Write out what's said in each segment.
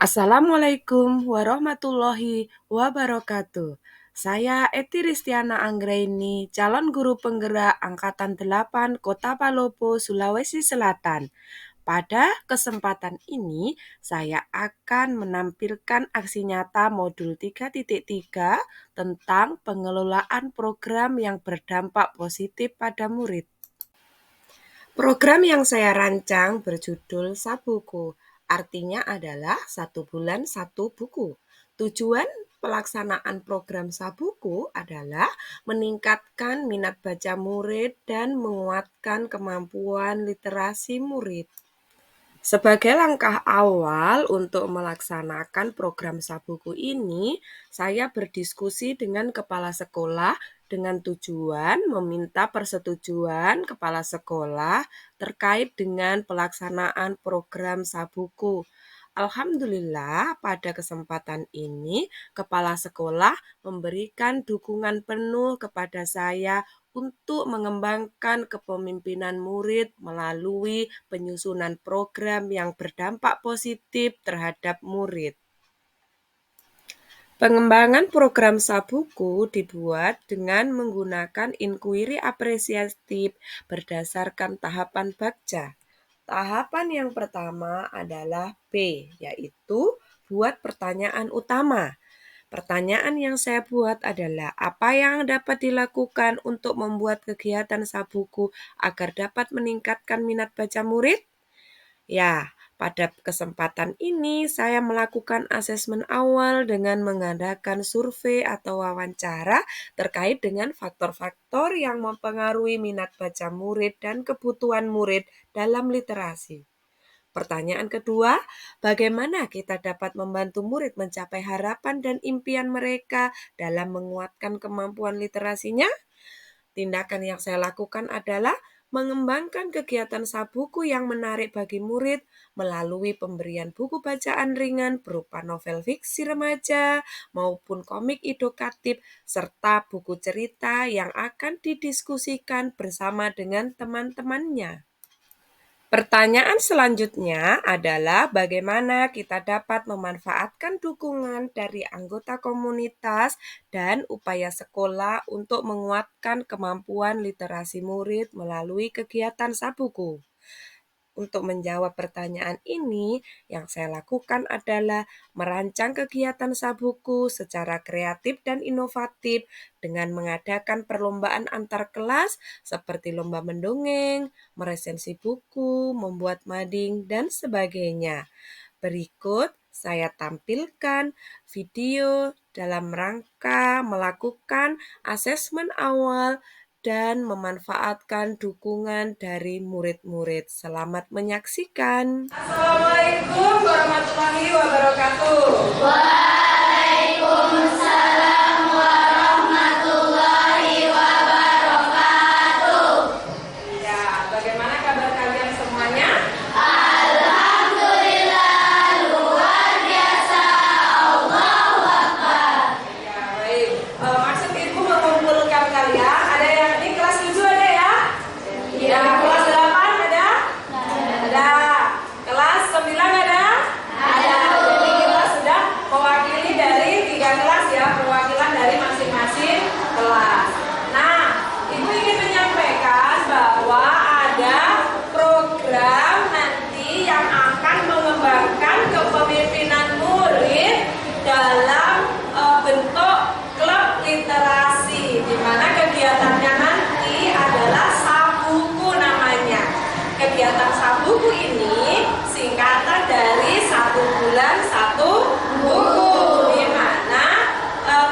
Assalamualaikum warahmatullahi wabarakatuh. Saya Eti Ristiana Anggraini, calon guru penggerak Angkatan 8 Kota Palopo, Sulawesi Selatan. Pada kesempatan ini, saya akan menampilkan aksi nyata modul 3.3 tentang pengelolaan program yang berdampak positif pada murid. Program yang saya rancang berjudul Sabuku, artinya adalah 1 bulan 1 buku. Tujuan pelaksanaan program Sabuku adalah meningkatkan minat baca murid dan menguatkan kemampuan literasi murid. Sebagai langkah awal untuk melaksanakan program Sabuku ini, saya berdiskusi dengan kepala sekolah dengan tujuan meminta persetujuan kepala sekolah terkait dengan pelaksanaan program Sabuku. Alhamdulillah, pada kesempatan ini kepala sekolah memberikan dukungan penuh kepada saya untuk mengembangkan kepemimpinan murid melalui penyusunan program yang berdampak positif terhadap murid. Pengembangan program Sabuku dibuat dengan menggunakan inquiry apresiatif berdasarkan tahapan Bagja. Tahapan yang pertama adalah B, yaitu buat pertanyaan utama. Pertanyaan yang saya buat adalah apa yang dapat dilakukan untuk membuat kegiatan Sabuku agar dapat meningkatkan minat baca murid? Ya, pada kesempatan ini saya melakukan asesmen awal dengan mengadakan survei atau wawancara terkait dengan faktor-faktor yang mempengaruhi minat baca murid dan kebutuhan murid dalam literasi. Pertanyaan kedua, bagaimana kita dapat membantu murid mencapai harapan dan impian mereka dalam menguatkan kemampuan literasinya? Tindakan yang saya lakukan adalah mengembangkan kegiatan Sabuku yang menarik bagi murid melalui pemberian buku bacaan ringan berupa novel fiksi remaja maupun komik edukatif serta buku cerita yang akan didiskusikan bersama dengan teman-temannya. Pertanyaan selanjutnya adalah bagaimana kita dapat memanfaatkan dukungan dari anggota komunitas dan upaya sekolah untuk menguatkan kemampuan literasi murid melalui kegiatan Sabuku. Untuk menjawab pertanyaan ini, yang saya lakukan adalah merancang kegiatan Sabuku secara kreatif dan inovatif dengan mengadakan perlombaan antar kelas seperti lomba mendongeng, meresensi buku, membuat mading, dan sebagainya. Berikut saya tampilkan video dalam rangka melakukan asesmen awal dan memanfaatkan dukungan dari murid-murid. Selamat menyaksikan. Assalamualaikum warahmatullahi wabarakatuh. Waalaikumsalam warahmatullahi wabarakatuh. Ya, bagaimana kabar kalian semuanya? Alhamdulillah, luar biasa. Allahu Akbar. Ya, baik. Maksud Ibu mengumpulkan kalian, ada yang di kelas 7 ada ya? Iya. Kelas 8 ada? Ada. Kelas 9 ada? Ada. Jadi kita sudah mewakili dari 3 kelas ya, perwakilan dari masing-masing kelas. Nah, Ibu ingin menyampaikan bahwa ada program nanti yang akan mengembangkan kepemimpinan murid dalam bentuk klub literasi, di mana kegiatannya nanti adalah Sabuku namanya. Kegiatan Sabuku ini singkatan dari 1 bulan 1 buku, di mana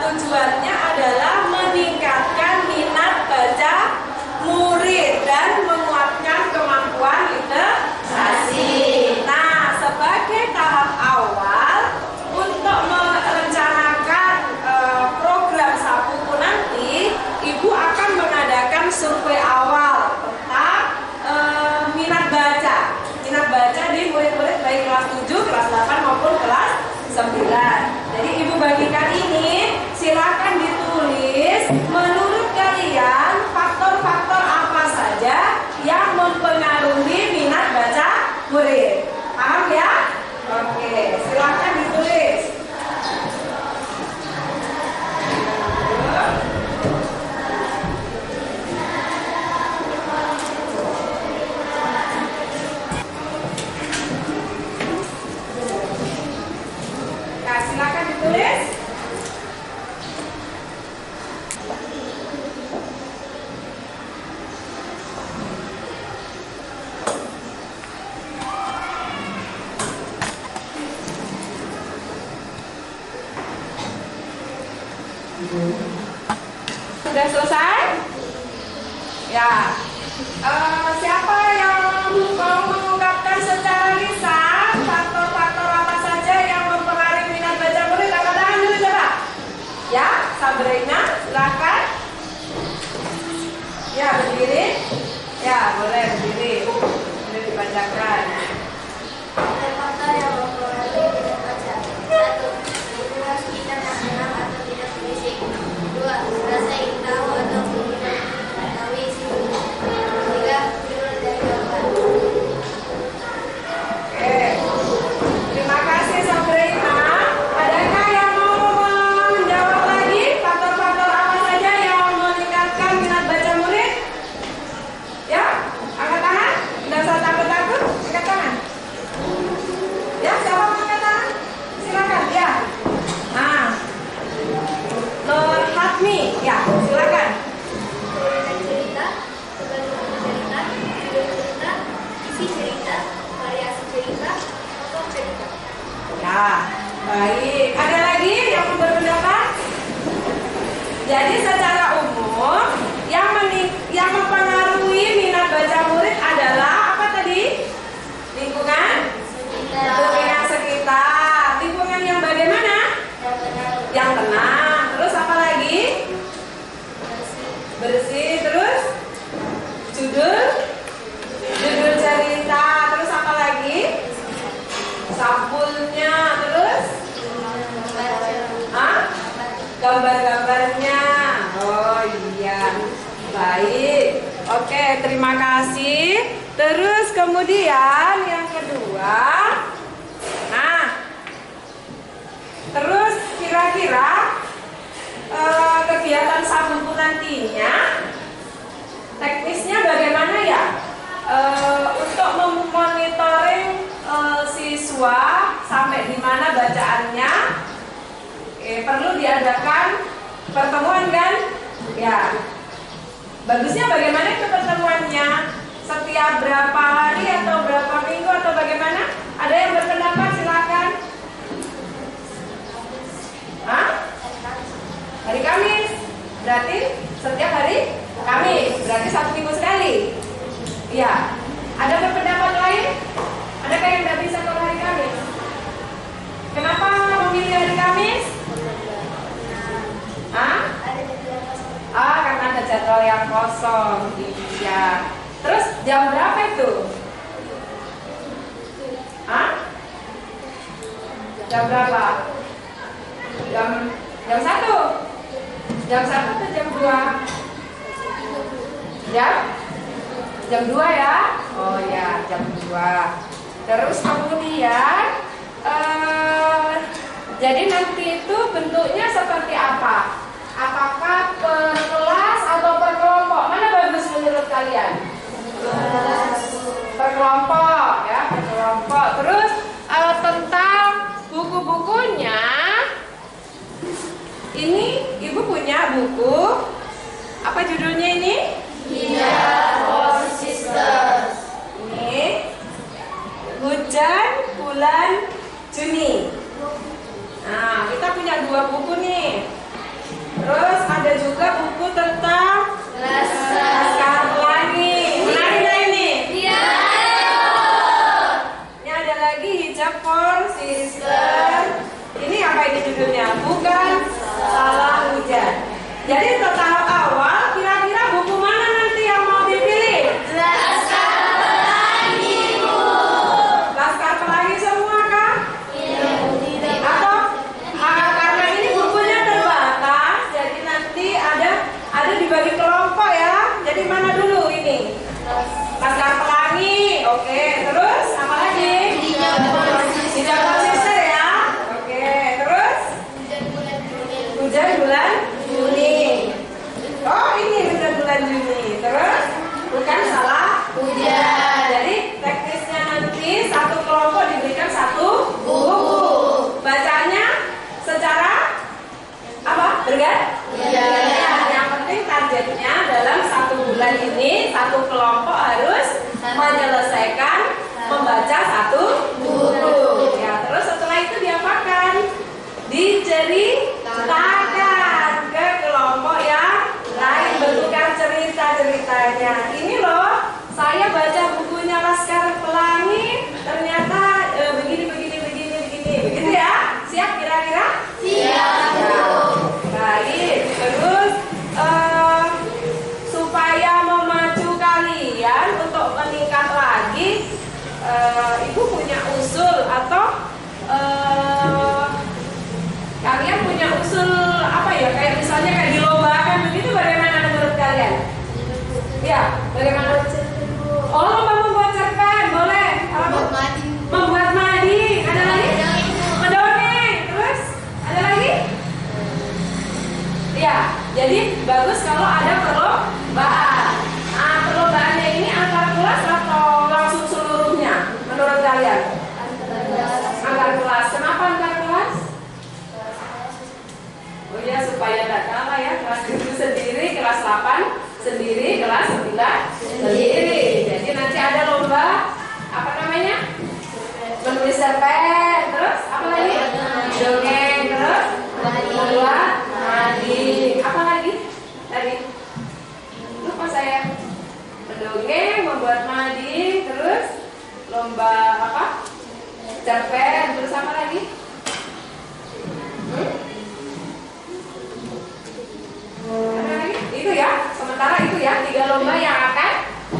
tujuannya adalah meningkatkan minat baca murid dan menguatkan kemampuan literasi. Nah, sebagai tahap awal untuk merencanakan program Sabuku nanti, Ibu akan mengadakan survei awal tentang minat baca di murid-murid baik kelas 7, kelas 8 maupun kelas 9. Jadi Ibu bagikan ini, silakan ditulis menurut kalian faktor-faktor apa saja yang mempengaruhi minat baca murid. Paham ya? Oke, silakan Sudah selesai? Ya. Siapa yang mau mengungkapkan secara lisan faktor-faktor apa saja yang mempengaruhi minat baca murid? Angkat tangan dulu coba. Ya, Sabrina, silakan. Ya, berdiri. Ya, boleh berdiri. Boleh dibacakan. Faktor yang mempengaruhi minat baca. 1. Literasi kita tak menang atau tidak berisik. 2. Rasa ingin tahu atau tidak mengetahui isi buku. 3. Judul dan gambar. Oke. Terima kasih Sabrina. Adakah yang mau menjawab lagi faktor-faktor apa saja yang meningkatkan minat baca murid? Ya, angkat tangan. Tidak usah takut-takut, angkat tangan. Ya, siapa mau angkat tangan? Silakan, ya. Nah, Nur Hatmi, ya, silakan. Cerita, kebetulan cerita, judul cerita, isi cerita, variasi cerita, tokoh cerita. Ya, baik. Ada lagi yang mau berpendapat? Jadi secara umum yang mempengaruhi minat baca murid adalah apa tadi? Lingkungan sekitar. Lingkungan yang bagaimana? Yang tenang. Terus apa lagi? Bersih. Terus judul cerita. Terus apa lagi? Sampulnya. Terus gambar-gambarnya. Oh iya, baik. Oke, terima kasih. Terus kemudian yang kedua, nah, terus kira-kira kegiatan sabuku nantinya teknisnya bagaimana ya? Untuk memonitoring siswa sampai di mana bacaannya, perlu diadakan pertemuan kan? Ya. Bagusnya bagaimana itu pertemuannya? Setiap berapa hari atau berapa minggu atau bagaimana? Ada yang berpendapat silakan. Hah? Hari Kamis. Berarti setiap hari Kamis. Berarti 1 minggu sekali. Iya. Ada berpendapat lain? Adakah yang tidak bisa kalau hari Kamis? Kenapa memilih hari Kamis? Hah? Karena ada jadwal yang kosong. Iya. Terus jam berapa itu? Hah? Jam berapa? Jam 1? Jam 1 atau jam 2? Jam 2 ya? Oh ya, jam 2. Terus kemudian jadi nanti itu bentuknya seperti apa? Apakah per kelas atau per kelompok? Mana bagus menurut kalian? Per kelompok ya, per kelompok. Terus tentang buku-bukunya, ini ibu punya buku apa judulnya ini? For Sisters. Ini Hujan Bulan Juni. Nah, kita punya 2 buku nih. Terus ada juga buku tentang Laskar Pelangi. Menarik nggak ini? Iya. Ini ada lagi Hijab for Sister. Ini apa ini judulnya? Bukan Salah Hujan. Jadi untuk tahap awal, kira-kira buku mana nanti yang mau dipilih? Laskar Pelangi, Bu. Laskar Pelangi semua kah? Iya, tidak. Atau karena ini bukunya terbatas, jadi nanti ada dibagi kelompok ya. Jadi mana dulu ini? Laskar Pelangi. Oke, terus apa lagi? Hijab for Sister ya. Oke, terus Hujan bulan Juni. Hujan Bulan Juni. lomba apa? Cerpen, terus apa lagi? Ada lagi? Itu ya, sementara itu ya 3 lomba yang akan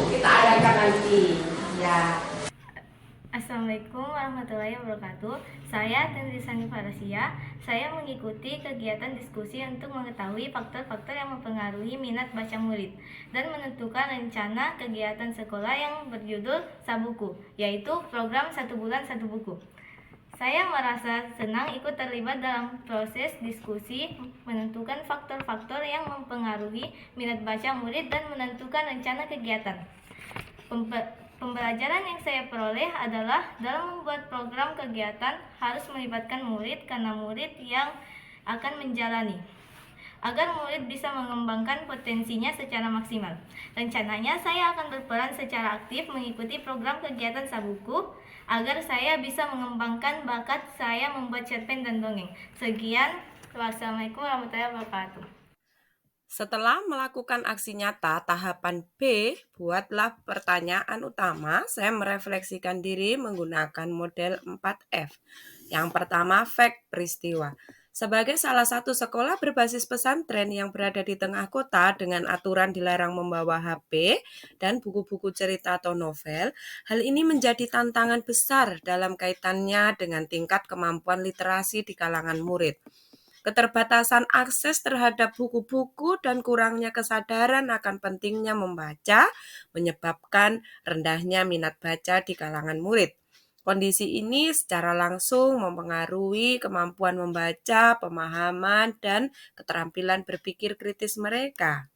kita adakan nanti. Ya. Assalamualaikum warahmatullahi wabarakatuh. Saya Tendrisani Farasia. Saya mengikuti kegiatan diskusi untuk mengetahui faktor-faktor yang mempengaruhi minat baca murid dan menentukan rencana kegiatan sekolah yang berjudul Sabuku, yaitu program 1 bulan 1 buku. Saya merasa senang ikut terlibat dalam proses diskusi, menentukan faktor-faktor yang mempengaruhi minat baca murid dan menentukan rencana kegiatan. Pembelajaran yang saya peroleh adalah dalam membuat program kegiatan harus melibatkan murid karena murid yang akan menjalani, agar murid bisa mengembangkan potensinya secara maksimal. Rencananya saya akan berperan secara aktif mengikuti program kegiatan Sabuku agar saya bisa mengembangkan bakat saya membuat cerpen dan dongeng. Sekian, wassalamualaikum warahmatullahi wabarakatuh. Setelah melakukan aksi nyata tahapan B, buatlah pertanyaan utama. Saya merefleksikan diri menggunakan model 4F. Yang pertama, fact, peristiwa. Sebagai salah satu sekolah berbasis pesantren yang berada di tengah kota dengan aturan dilarang membawa HP dan buku-buku cerita atau novel, hal ini menjadi tantangan besar dalam kaitannya dengan tingkat kemampuan literasi di kalangan murid. Keterbatasan akses terhadap buku-buku dan kurangnya kesadaran akan pentingnya membaca menyebabkan rendahnya minat baca di kalangan murid. Kondisi ini secara langsung mempengaruhi kemampuan membaca, pemahaman, dan keterampilan berpikir kritis mereka.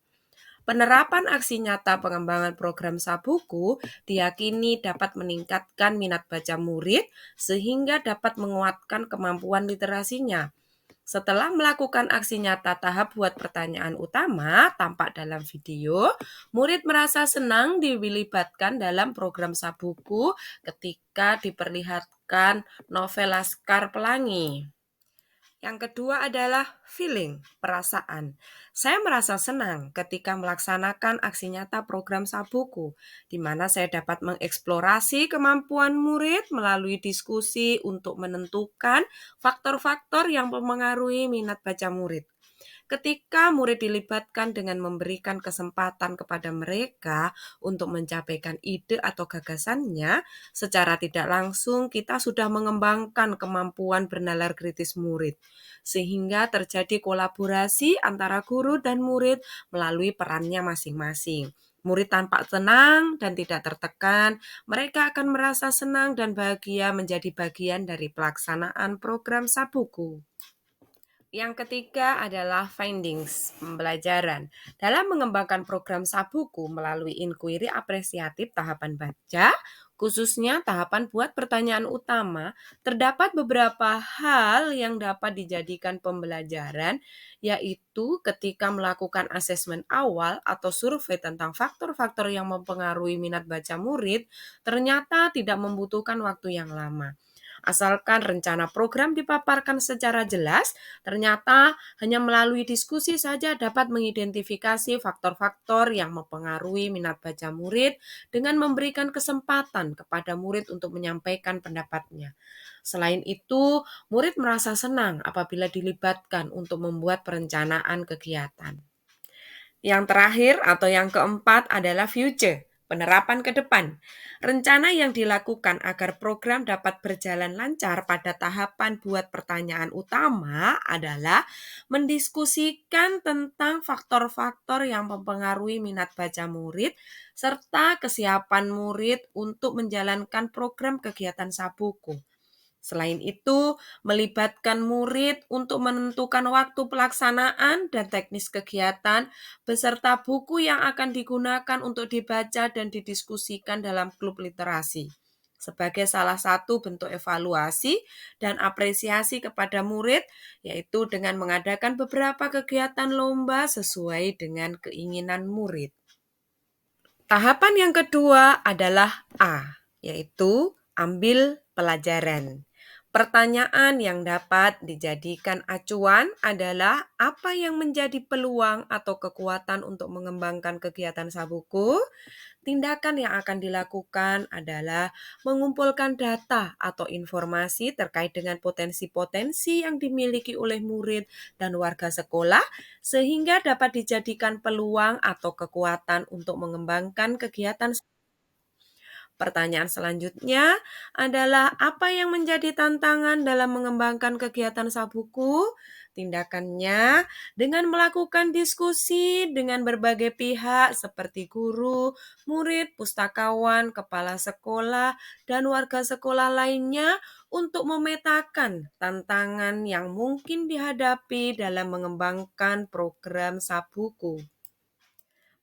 Penerapan aksi nyata pengembangan program Sabuku diyakini dapat meningkatkan minat baca murid sehingga dapat menguatkan kemampuan literasinya. Setelah melakukan aksi nyata tahap buat pertanyaan utama tampak dalam video, murid merasa senang dilibatkan dalam program Sabuku ketika diperlihatkan novel Laskar Pelangi. Yang kedua adalah feeling, perasaan. Saya merasa senang ketika melaksanakan aksi nyata program Sabuku, di mana saya dapat mengeksplorasi kemampuan murid melalui diskusi untuk menentukan faktor-faktor yang mempengaruhi minat baca murid. Ketika murid dilibatkan dengan memberikan kesempatan kepada mereka untuk mencapaikan ide atau gagasannya, secara tidak langsung kita sudah mengembangkan kemampuan bernalar kritis murid, sehingga terjadi kolaborasi antara guru dan murid melalui perannya masing-masing. Murid tampak tenang dan tidak tertekan, mereka akan merasa senang dan bahagia menjadi bagian dari pelaksanaan program Sabuku. Yang ketiga adalah findings, pembelajaran. Dalam mengembangkan program Sabuku melalui inquiry apresiatif tahapan baca, khususnya tahapan buat pertanyaan utama, terdapat beberapa hal yang dapat dijadikan pembelajaran, yaitu ketika melakukan asesmen awal atau survei tentang faktor-faktor yang mempengaruhi minat baca murid, ternyata tidak membutuhkan waktu yang lama. Asalkan rencana program dipaparkan secara jelas, ternyata hanya melalui diskusi saja dapat mengidentifikasi faktor-faktor yang mempengaruhi minat baca murid dengan memberikan kesempatan kepada murid untuk menyampaikan pendapatnya. Selain itu, murid merasa senang apabila dilibatkan untuk membuat perencanaan kegiatan. Yang terakhir atau yang keempat adalah future, penerapan ke depan. Rencana yang dilakukan agar program dapat berjalan lancar pada tahapan buat pertanyaan utama adalah mendiskusikan tentang faktor-faktor yang mempengaruhi minat baca murid serta kesiapan murid untuk menjalankan program kegiatan Sabuku. Selain itu, melibatkan murid untuk menentukan waktu pelaksanaan dan teknis kegiatan, beserta buku yang akan digunakan untuk dibaca dan didiskusikan dalam klub literasi. Sebagai salah satu bentuk evaluasi dan apresiasi kepada murid, yaitu dengan mengadakan beberapa kegiatan lomba sesuai dengan keinginan murid. Tahapan yang kedua adalah A, yaitu ambil pelajaran. Pertanyaan yang dapat dijadikan acuan adalah apa yang menjadi peluang atau kekuatan untuk mengembangkan kegiatan Sabuku? Tindakan yang akan dilakukan adalah mengumpulkan data atau informasi terkait dengan potensi-potensi yang dimiliki oleh murid dan warga sekolah sehingga dapat dijadikan peluang atau kekuatan untuk mengembangkan kegiatan. Pertanyaan selanjutnya adalah apa yang menjadi tantangan dalam mengembangkan kegiatan Sabuku? Tindakannya dengan melakukan diskusi dengan berbagai pihak seperti guru, murid, pustakawan, kepala sekolah, dan warga sekolah lainnya untuk memetakan tantangan yang mungkin dihadapi dalam mengembangkan program Sabuku.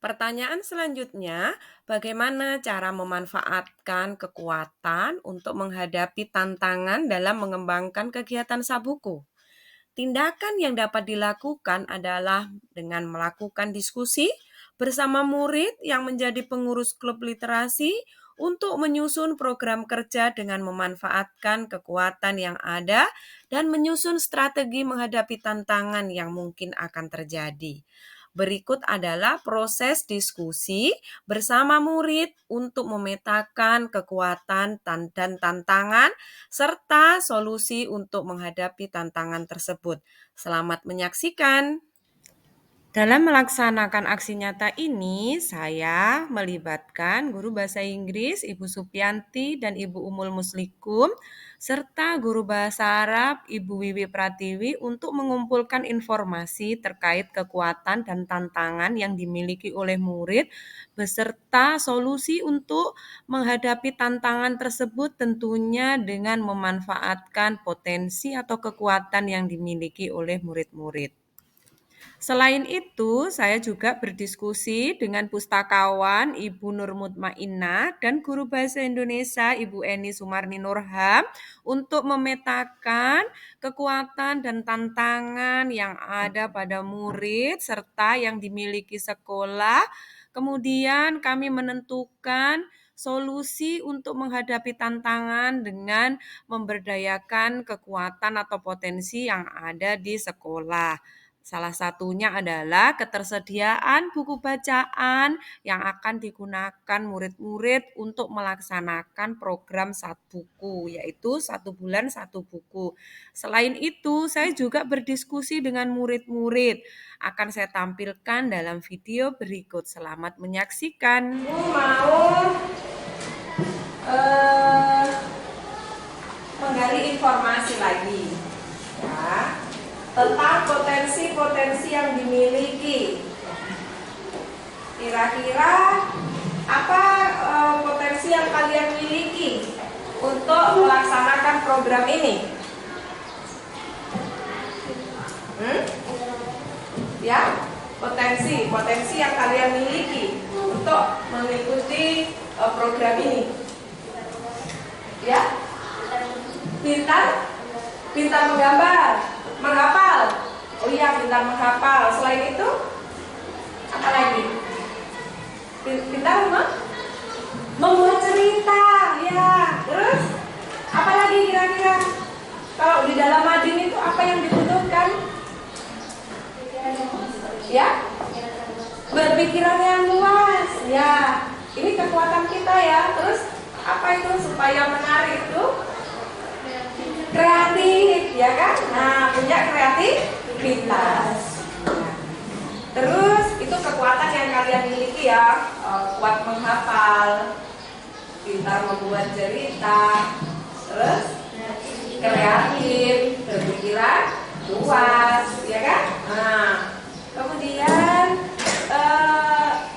Pertanyaan selanjutnya, bagaimana cara memanfaatkan kekuatan untuk menghadapi tantangan dalam mengembangkan kegiatan Sabuku? Tindakan yang dapat dilakukan adalah dengan melakukan diskusi bersama murid yang menjadi pengurus klub literasi untuk menyusun program kerja dengan memanfaatkan kekuatan yang ada dan menyusun strategi menghadapi tantangan yang mungkin akan terjadi. Berikut adalah proses diskusi bersama murid untuk memetakan kekuatan dan tantangan serta solusi untuk menghadapi tantangan tersebut. Selamat menyaksikan. Dalam melaksanakan aksi nyata ini, saya melibatkan guru bahasa Inggris, Ibu Supianti dan Ibu Umul Muslikum, serta guru bahasa Arab, Ibu Wiwi Pratiwi untuk mengumpulkan informasi terkait kekuatan dan tantangan yang dimiliki oleh murid, beserta solusi untuk menghadapi tantangan tersebut tentunya dengan memanfaatkan potensi atau kekuatan yang dimiliki oleh murid-murid. Selain itu, saya juga berdiskusi dengan pustakawan Ibu Nur Mutmainnah dan guru bahasa Indonesia Ibu Eni Sumarni Nurham untuk memetakan kekuatan dan tantangan yang ada pada murid serta yang dimiliki sekolah. Kemudian kami menentukan solusi untuk menghadapi tantangan dengan memberdayakan kekuatan atau potensi yang ada di sekolah. Salah satunya adalah ketersediaan buku bacaan yang akan digunakan murid-murid untuk melaksanakan program Sabuku, yaitu 1 bulan 1 buku. Selain itu, saya juga berdiskusi dengan murid-murid. Akan saya tampilkan dalam video berikut. Selamat menyaksikan. Mau menggali informasi lagi ya, tentang potensi-potensi yang dimiliki. Kira-kira apa potensi yang kalian miliki untuk melaksanakan program ini? Ya, potensi yang kalian miliki untuk mengikuti program ini. Ya, pintar menggambar, menghafal. Oh iya, pintar menghafal. Selain itu, apa lagi? Pintar membuat cerita, ya. Terus apa lagi kira-kira? Kalau di dalam mading itu apa yang dibutuhkan? Ya, berpikiran yang luas. Ya, ini kekuatan kita ya. Terus apa itu supaya menarik itu? Kreatif, ya kan? Nah, punya kreativitas. Terus itu kekuatan yang kalian miliki ya, kuat menghafal, pintar membuat cerita, terus kreatif, berpikiran luas, ya kan? Nah, kemudian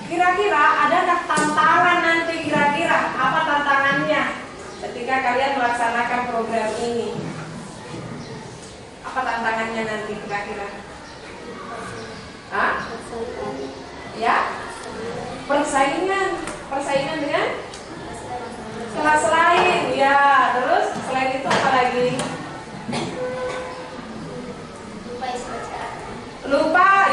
kira-kira adakah tantangan nanti kira-kira apa tantangannya ketika kalian melaksanakan program ini? Apa tantangannya nanti kira-kira? Hah? Ya? Persaingan dengan kelas lain, ya. Terus selain itu apa lagi? Lupa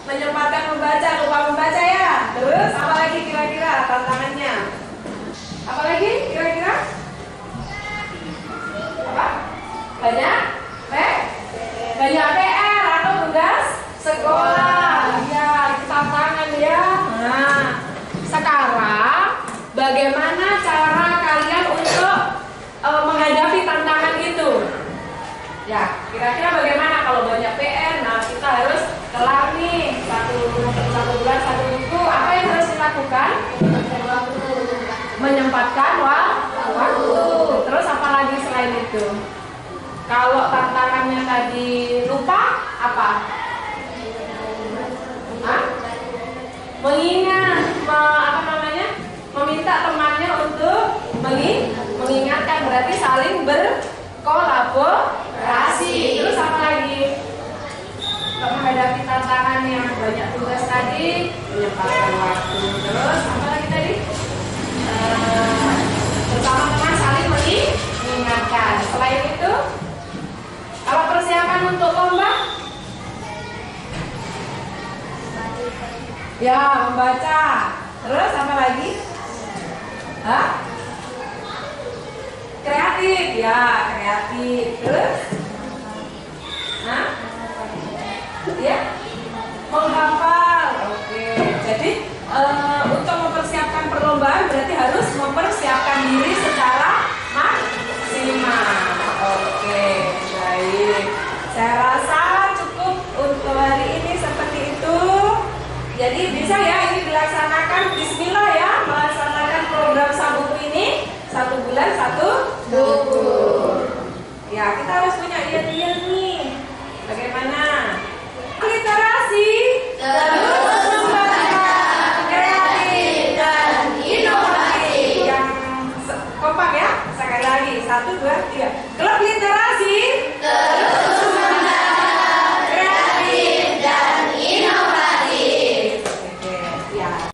menyempatkan lupa membaca ya. Terus apa lagi kira-kira tantangannya? Apa lagi kira-kira? Ya, kira-kira bagaimana kalau banyak PR? Nah, kita harus kelar nih satu bulan satu buku. Apa yang harus dilakukan? Menyempatkan waktu. Terus apa lagi selain itu? Kalau tantangannya tadi lupa, apa? Hah? Mengingat, apa namanya? Meminta temannya untuk mengingatkan, berarti saling berkolaborasi. Terus apa lagi? Untuk menghadapi tantangan yang banyak tugas tadi, menyempatkan waktu. Terus apa lagi tadi? Bersama teman saling mengingatkan. Selain itu, kalau persiapan untuk lomba, ya membaca. Terus apa lagi? Hah? Kreatif, ya kreatif. Terus? Hah? Ya? Menghafal. Oke. Jadi untuk mempersiapkan perlombaan berarti harus mempersiapkan diri secara maksimal. Oke, baik. Saya rasa cukup untuk hari ini seperti itu. Jadi bisa ya ini dilaksanakan. Bismillah ya, melaksanakan program Sabuku ini 1 bulan 1 buku. Ya, kita harus punya ide-ide nih. Bagaimana? Literasi terus membaca, kreatif dan inovatif. Yang kompak ya, sekali lagi 1, 2, 3. Klub literasi terus membaca, kreatif dan inovatif. Oke, ya.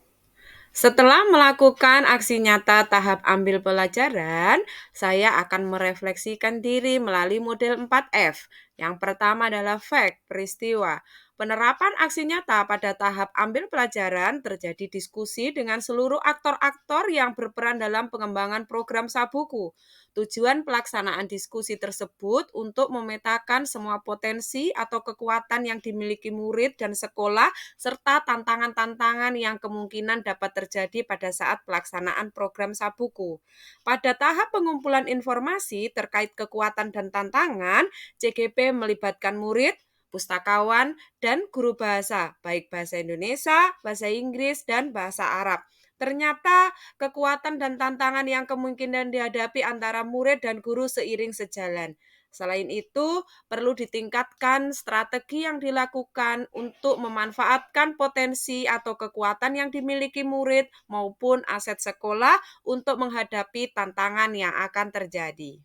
Setelah melakukan aksi nyata tahap ambil pelajaran, saya akan merefleksikan diri melalui model 4F. Yang pertama adalah fact, peristiwa. Penerapan aksi nyata pada tahap ambil pelajaran terjadi diskusi dengan seluruh aktor-aktor yang berperan dalam pengembangan program Sabuku. Tujuan pelaksanaan diskusi tersebut untuk memetakan semua potensi atau kekuatan yang dimiliki murid dan sekolah serta tantangan-tantangan yang kemungkinan dapat terjadi pada saat pelaksanaan program Sabuku. Pada tahap pengumpulan informasi terkait kekuatan dan tantangan, CGP melibatkan murid, pustakawan, dan guru bahasa, baik bahasa Indonesia, bahasa Inggris, dan bahasa Arab. Ternyata kekuatan dan tantangan yang kemungkinan dihadapi antara murid dan guru seiring sejalan. Selain itu, perlu ditingkatkan strategi yang dilakukan untuk memanfaatkan potensi atau kekuatan yang dimiliki murid maupun aset sekolah untuk menghadapi tantangan yang akan terjadi.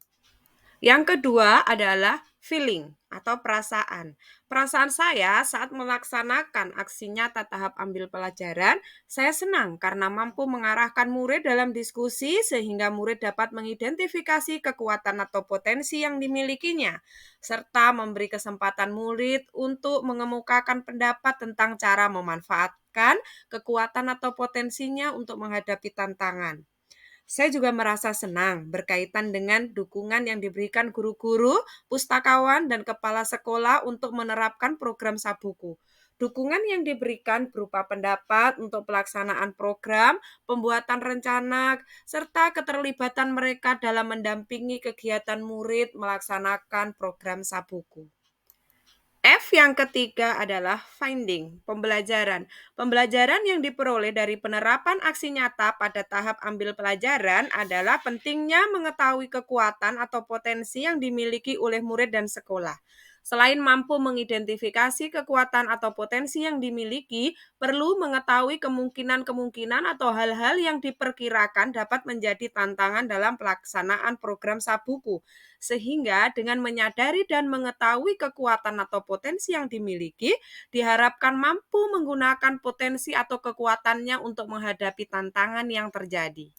Yang kedua adalah feeling atau perasaan. Perasaan saya saat melaksanakan aksi nyata tahap ambil pelajaran, saya senang karena mampu mengarahkan murid dalam diskusi sehingga murid dapat mengidentifikasi kekuatan atau potensi yang dimilikinya, serta memberi kesempatan murid untuk mengemukakan pendapat tentang cara memanfaatkan kekuatan atau potensinya untuk menghadapi tantangan. Saya juga merasa senang berkaitan dengan dukungan yang diberikan guru-guru, pustakawan, dan kepala sekolah untuk menerapkan program Sabuku. Dukungan yang diberikan berupa pendapat untuk pelaksanaan program, pembuatan rencana, serta keterlibatan mereka dalam mendampingi kegiatan murid melaksanakan program Sabuku. F yang ketiga adalah finding, pembelajaran. Pembelajaran yang diperoleh dari penerapan aksi nyata pada tahap ambil pelajaran adalah pentingnya mengetahui kekuatan atau potensi yang dimiliki oleh murid dan sekolah. Selain mampu mengidentifikasi kekuatan atau potensi yang dimiliki, perlu mengetahui kemungkinan-kemungkinan atau hal-hal yang diperkirakan dapat menjadi tantangan dalam pelaksanaan program Sabuku. Sehingga dengan menyadari dan mengetahui kekuatan atau potensi yang dimiliki, diharapkan mampu menggunakan potensi atau kekuatannya untuk menghadapi tantangan yang terjadi.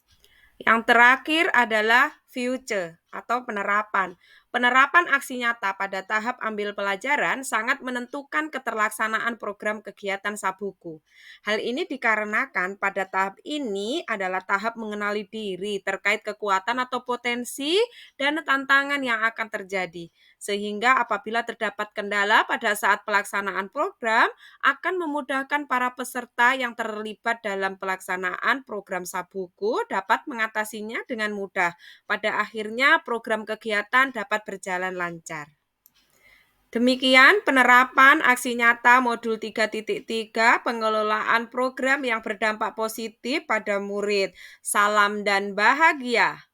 Yang terakhir adalah future atau penerapan. Penerapan aksi nyata pada tahap ambil pelajaran sangat menentukan keterlaksanaan program kegiatan Sabuku. Hal ini dikarenakan pada tahap ini adalah tahap mengenali diri terkait kekuatan atau potensi dan tantangan yang akan terjadi. Sehingga apabila terdapat kendala pada saat pelaksanaan program, akan memudahkan para peserta yang terlibat dalam pelaksanaan program Sabuku dapat mengatasinya dengan mudah. Pada akhirnya program kegiatan dapat berjalan lancar. Demikian penerapan aksi nyata modul 3.3 pengelolaan program yang berdampak positif pada murid. Salam dan bahagia.